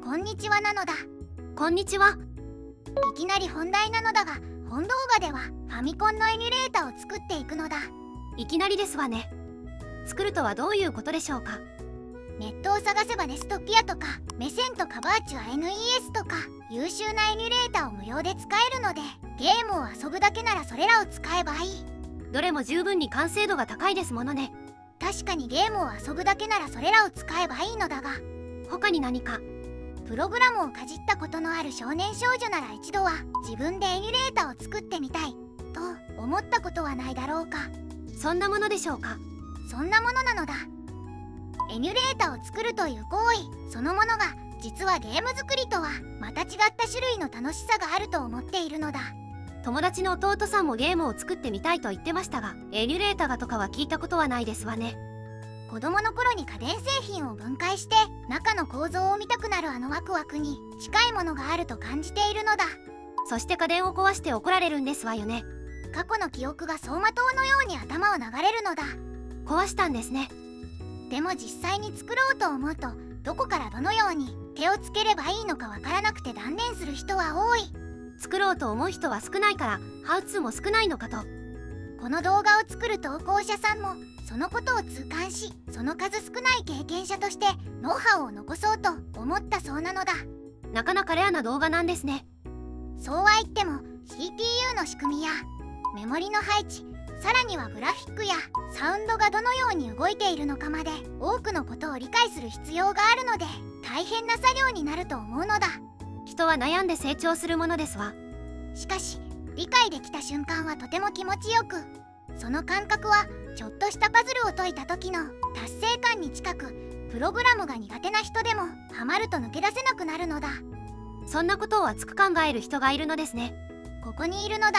こんにちはなのだ。こんにちは。いきなり本題なのだが、本動画ではファミコンのエミュレータを作っていくのだ。いきなりですわね。作るとはどういうことでしょうか。ネットを探せばネストピアとかメセントカバーチュア NES とか優秀なエミュレータを無料で使えるので、ゲームを遊ぶだけならそれらを使えばいい。どれも十分に完成度が高いですものね。確かにゲームを遊ぶだけならそれらを使えばいいのだが、他に何か。プログラムをかじったことのある少年少女なら一度は自分でエミュレータを作ってみたいと思ったことはないだろうか。そんなものでしょうか。そんなものなのだ。エミュレータを作るという行為そのものが実はゲーム作りとはまた違った種類の楽しさがあると思っているのだ。友達の弟さんもゲームを作ってみたいと言ってましたが、エミュレータがとかは聞いたことはないですわね。子供の頃に家電製品を分解して中の構造を見たくなるあのワクワクに近いものがあると感じているのだ。そして家電を壊して怒られるんですわよね。過去の記憶が走馬灯のように頭を流れるのだ。壊したんですね。でも実際に作ろうと思うとどこからどのように手をつければいいのかわからなくて断念する人は多い。作ろうと思う人は少ないからハウツーも少ないのかと。この動画を作る投稿者さんもそのことを痛感し、その数少ない経験者としてノウハウを残そうと思ったそうなのだ。なかなかレアな動画なんですね。そうは言っても CPU の仕組みやメモリの配置、さらにはグラフィックやサウンドがどのように動いているのかまで多くのことを理解する必要があるので大変な作業になると思うのだ。人は悩んで成長するものですわ。しかし理解できた瞬間はとても気持ちよく、その感覚はちょっとしたパズルを解いた時の達成感に近く、プログラムが苦手な人でもハマると抜け出せなくなるのだ。そんなことを熱く考える人がいるのですね。ここにいるのだ。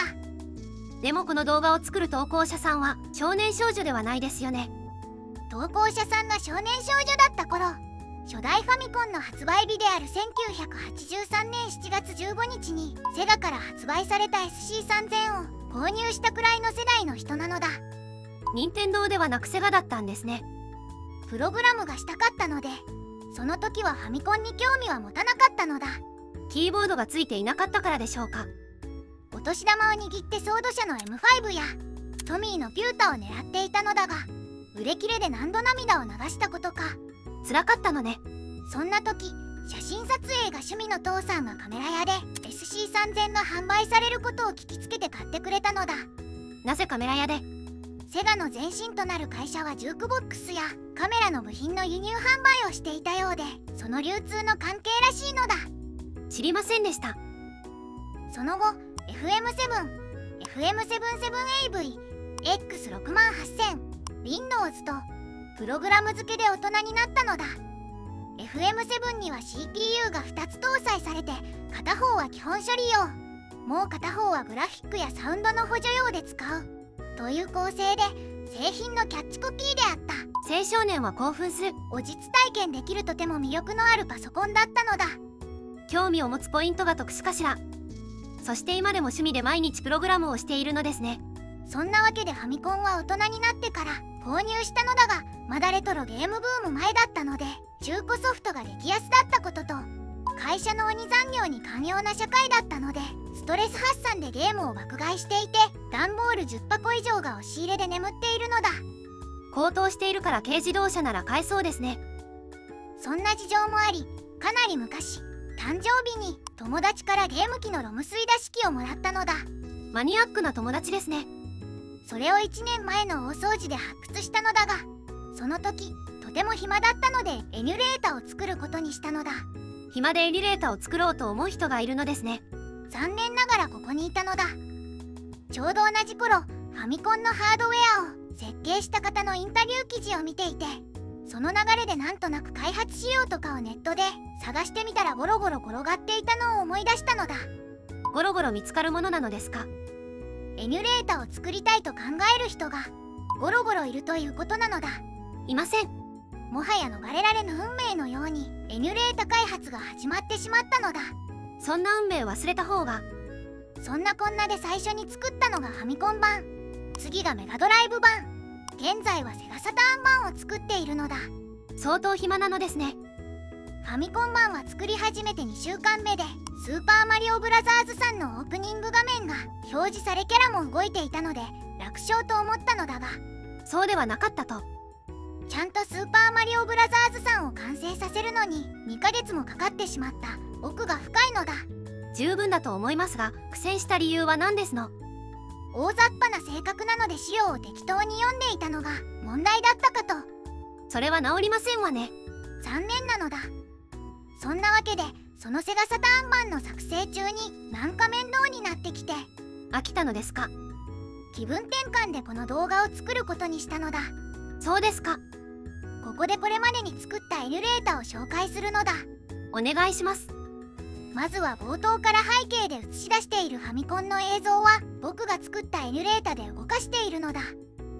でもこの動画を作る投稿者さんは少年少女ではないですよね。投稿者さんが少年少女だった頃、初代ファミコンの発売日である1983年7月15日にセガから発売された SC3000 を購入したくらいの世代の人なのだ。任天堂ではなくセガだったんですね。プログラムがしたかったので、その時はファミコンに興味は持たなかったのだ。キーボードがついていなかったからでしょうか。お年玉を握ってソード社の M5 やトミーのピュータを狙っていたのだが、売れ切れで何度涙を流したことか。辛かったのね。そんな時、写真撮影が趣味の父さんがカメラ屋で SC3000 が販売されることを聞きつけて買ってくれたのだ。なぜカメラ屋で。セガの前身となる会社はジュークボックスやカメラの部品の輸入販売をしていたようで、その流通の関係らしいのだ。知りませんでした。その後 FM7、FM77AV、X68000、Windows とプログラム付けで大人になったのだ。 FM7 には CPU が2つ搭載されて、片方は基本処理用、もう片方はグラフィックやサウンドの補助用で使うという構成で製品のキャッチコピーであった。青少年は興奮する。お実体験できるとても魅力のあるパソコンだったのだ。興味を持つポイントが特殊かしら。そして今でも趣味で毎日プログラムをしているのですね。そんなわけでファミコンは大人になってから購入したのだが、まだレトロゲームブーム前だったので中古ソフトが激安だったことと、会社の鬼残業に寛容な社会だったのでストレス発散でゲームを爆買いしていて、段ボール10箱以上が押し入れで眠っているのだ。高騰しているから軽自動車なら買えそうですね。そんな事情もあり、かなり昔誕生日に友達からゲーム機のロム吸い出し機をもらったのだ。マニアックな友達ですね。それを1年前の大掃除で発掘したのだが、その時とても暇だったのでエミュレータを作ることにしたのだ。暇でエミュレータを作ろうと思う人がいるのですね。残念ながらここにいたのだ。ちょうど同じ頃、ファミコンのハードウェアを設計した方のインタビュー記事を見ていて、その流れでなんとなく開発しようとかをネットで探してみたらゴロゴロ転がっていたのを思い出したのだ。ゴロゴロ見つかるものなのですか。エミュレータを作りたいと考える人がゴロゴロいるということなのだ。いません。もはや逃れられぬ運命のようにエミュレータ開発が始まってしまったのだ。そんな運命忘れた方が。そんなこんなで最初に作ったのがファミコン版、次がメガドライブ版、現在はセガサターン版を作っているのだ。相当暇なのですね。ファミコン版は作り始めて2週間目で、スーパーマリオブラザーズさんのオープニング画面が表示されキャラも動いていたので楽勝と思ったのだが、そうではなかったと。ちゃんとスーパーマリオブラザーズさんを完成させるのに2ヶ月もかかってしまった。奥が深いのだ。十分だと思いますが、苦戦した理由は何ですの？大雑把な性格なので資料を適当に読んでいたのが問題だったかと。それは治りませんわね。残念なのだ。そんなわけでそのセガサターン版の作成中になんか面倒になってきて、飽きたのですか？気分転換でこの動画を作ることにしたのだ。そうですか。ここでこれまでに作ったエミュレータを紹介するのだ。お願いします。まずは冒頭から背景で映し出しているファミコンの映像は僕が作ったエミュレータで動かしているのだ。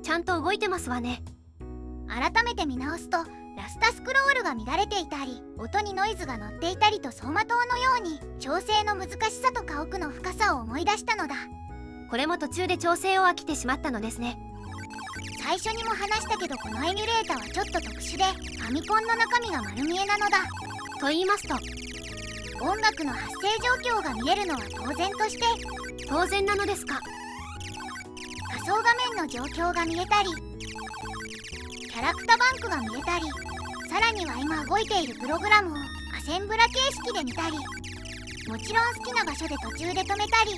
ちゃんと動いてますわね。改めて見直すとラスタスクロールが乱れていたり、音にノイズが乗っていたりと走馬灯のように調整の難しさとか奥の深さを思い出したのだ。これも途中で調整を飽きてしまったのですね。最初にも話したけど、このエミュレータはちょっと特殊でファミコンの中身が丸見えなのだ。と言いますと？音楽の発生状況が見えるのは当然として、当然なのですか？仮想画面の状況が見えたり、キャラクタバンクが見えたり、さらには今動いているプログラムをアセンブラ形式で見たり、もちろん好きな場所で途中で止めたり、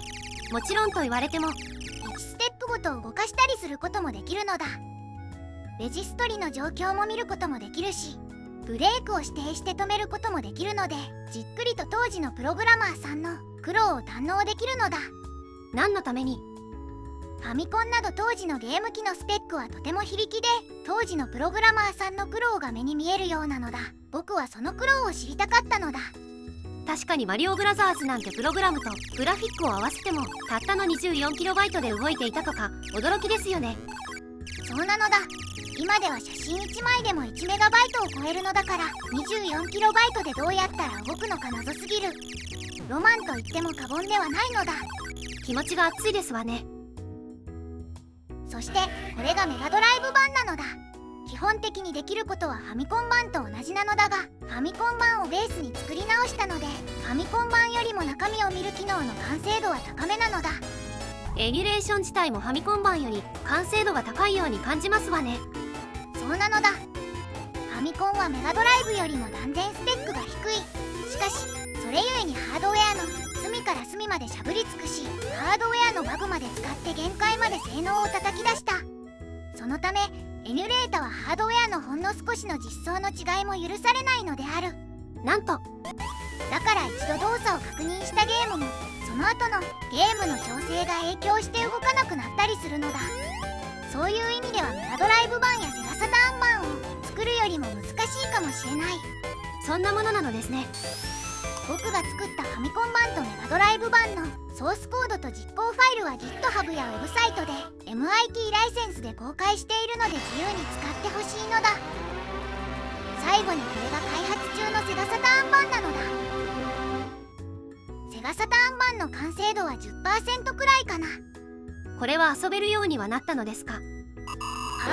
もちろんと言われても、1ステップごと動かしたりすることもできるのだ。レジストリの状況も見ることもできるし、ブレークを指定して止めることもできるので、じっくりと当時のプログラマーさんの苦労を堪能できるのだ。何のために？ファミコンなど当時のゲーム機のスペックはとても非力で、当時のプログラマーさんの苦労が目に見えるようなのだ。僕はその苦労を知りたかったのだ。確かにマリオブラザーズなんてプログラムとグラフィックを合わせてもたったの 24KB で動いていたとか驚きですよね。そうなのだ。今では写真1枚でも 1MB を超えるのだから、 24KB でどうやったら動くのか謎すぎる。ロマンと言っても過言ではないのだ。気持ちが熱いですわね。そしてこれがメガドライブ版なのだ。基本的にできることはファミコン版と同じなのだが、ファミコン版をベースに作り直したので、ファミコン版よりも中身を見る機能の完成度は高めなのだ。エミュレーション自体もファミコン版より完成度が高いように感じますわね。そうなのだ。ファミコンはメガドライブよりも断然スペックが低い。しかしそれゆえにハードウェアの隅から隅までしゃぶり尽くし、ハードウェアのバグまで使って限界まで性能を叩き出した。そのためエミュレータはハードウェアのほんの少しの実装の違いも許されないのである。なんと。だから一度動作を確認したゲームもその後のゲームの調整が影響して動かなくなったりするのだ。そういう意味ではメガドライブ版やセガサターン版を作るよりも難しいかもしれない。そんなものなのですね。僕が作ったファミコン版とメガドライブ版のソースコードと実行ファイルは GitHub やウェブサイトで MIT ライセンスで公開しているので自由に使ってほしいのだ。最後にこれが開発中のセガサターン版なのだ。セガサターン版の完成度は 10% くらいかな。これは遊べるようにはなったのですか？アウ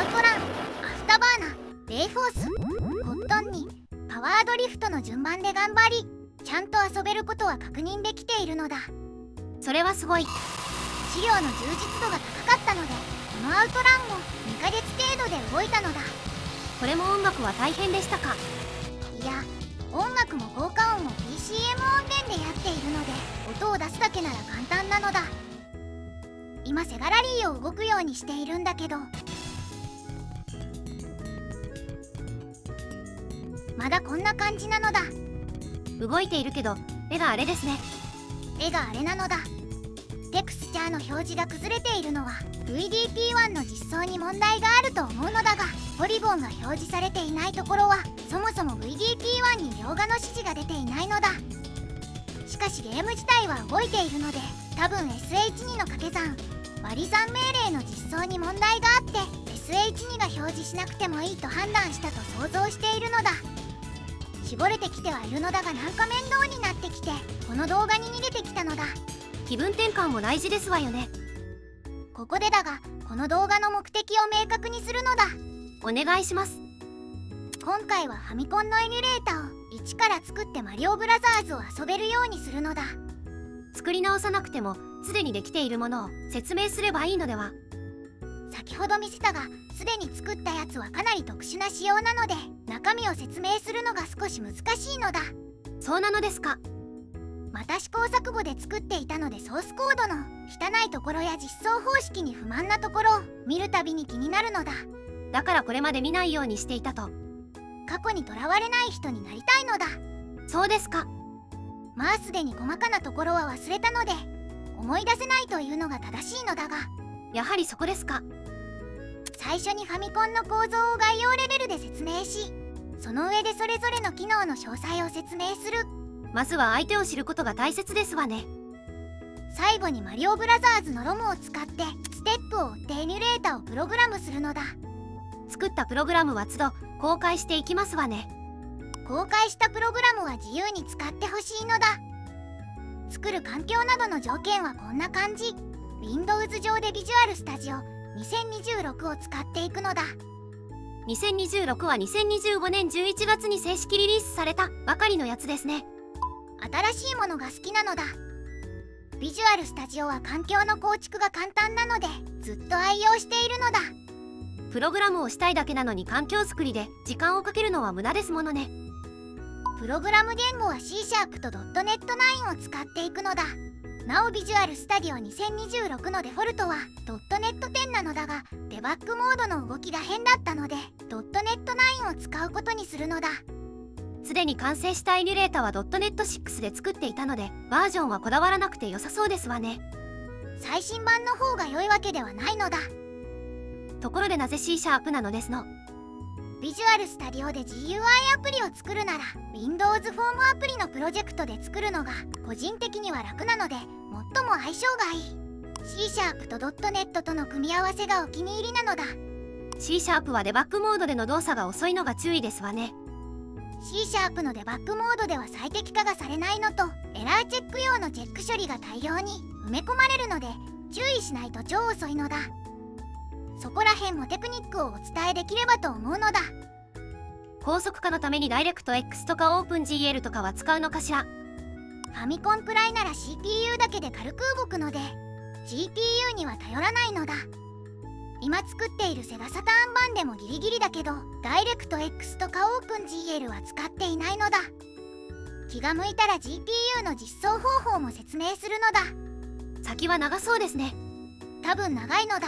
トラン、アフタバーナ、レイフォース、コットンにパワードリフトの順番で頑張り、ちゃんと遊べることは確認できているのだ。それはすごい。資料の充実度が高かったので、このアウトランも2ヶ月程度で動いたのだ。これも音楽は大変でしたか？いや、音楽も効果音も PCM 音源でやっているので、音を出すだけなら簡単なのだ。今セガラリーを動くようにしているんだけど、まだこんな感じなのだ。動いているけど絵があれですね。絵があれなのだ。テクスチャーの表示が崩れているのは VDP1 の実装に問題があると思うのだが、ポリゴンが表示されていないところはそもそも VDP1 に描画の指示が出ていないのだ。しかしゲーム自体は動いているので、多分 SH2 の掛け算割り算命令の実装に問題があって SH2 が表示しなくてもいいと判断したと想像しているのだ。絞れてきてはいるのだが、なんか面倒になってきてこの動画に逃げてきたのだ。気分転換も大事ですわよね。ここでだが、この動画の目的を明確にするのだ。お願いします。今回はファミコンのエミュレータを一から作ってマリオブラザーズを遊べるようにするのだ。作り直さなくてもすでにできているものを説明すればいいのでは。先ほど見せたが、すでに作ったやつはかなり特殊な仕様なので、中身を説明するのが少し難しいのだ。そうなのですか。また試行錯誤で作っていたので、ソースコードの汚いところや実装方式に不満なところを見るたびに気になるのだ。だからこれまで見ないようにしていたと。過去にとらわれない人になりたいのだ。そうですか。まあすでに細かなところは忘れたので、思い出せないというのが正しいのだが、やはりそこですか。最初にファミコンの構造を概要レベルで説明し、その上でそれぞれの機能の詳細を説明する。まずは相手を知ることが大切ですわね。最後にマリオブラザーズのロムを使ってステップを追ってエミュレータをプログラムするのだ。作ったプログラムは都度公開していきますわね。公開したプログラムは自由に使ってほしいのだ。作る環境などの条件はこんな感じ。 Windows 上でビジュアルスタジオ2026を使っていくのだ。2026は2025年11月に正式リリースされたばかりのやつですね。新しいものが好きなのだ。ビジュアルスタジオは環境の構築が簡単なのでずっと愛用しているのだ。プログラムをしたいだけなのに環境づくりで時間をかけるのは無駄ですものね。プログラム言語は C# と .NET9 を使っていくのだ。なおビジュアルスタジオ2026のデフォルトは .NET10 なのだが、デバッグモードの動きが変だったので .NET9 を使うことにするのだ。すでに完成したエミュレータは .NET6 で作っていたので、バージョンはこだわらなくて良さそうですわね。最新版の方が良いわけではないのだ。ところでなぜ C# なのですの。ビジュアルスタジオで GUI アプリを作るなら Windows フォームアプリのプロジェクトで作るのが個人的には楽なので最も相性がいい。 C# と .NET との組み合わせがお気に入りなのだ。 C# はデバッグモードでの動作が遅いのが注意ですわね。 C# のデバッグモードでは最適化がされないのと、エラーチェック用のチェック処理が大量に埋め込まれるので注意しないと超遅いのだ。そこら辺もテクニックをお伝えできればと思うのだ。高速化のためにダイレクト X とか OpenGL とかは使うのかしら。ファミコンくらいなら CPU だけで軽く動くので GPU には頼らないのだ。今作っているセガサターン版でもギリギリだけど、ダイレクト X とか OpenGL は使っていないのだ。気が向いたら GPU の実装方法も説明するのだ。先は長そうですね。多分長いのだ。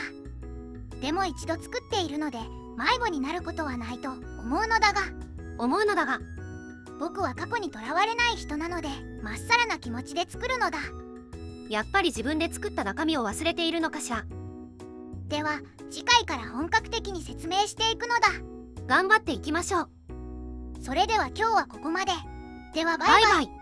でも一度作っているので迷子になることはないと思うのだが、僕は過去にとらわれない人なのでまっさらな気持ちで作るのだ。やっぱり自分で作った中身を忘れているのかしら。では次回から本格的に説明していくのだ。頑張っていきましょう。それでは今日はここまで。ではバイバイ。バイバイ。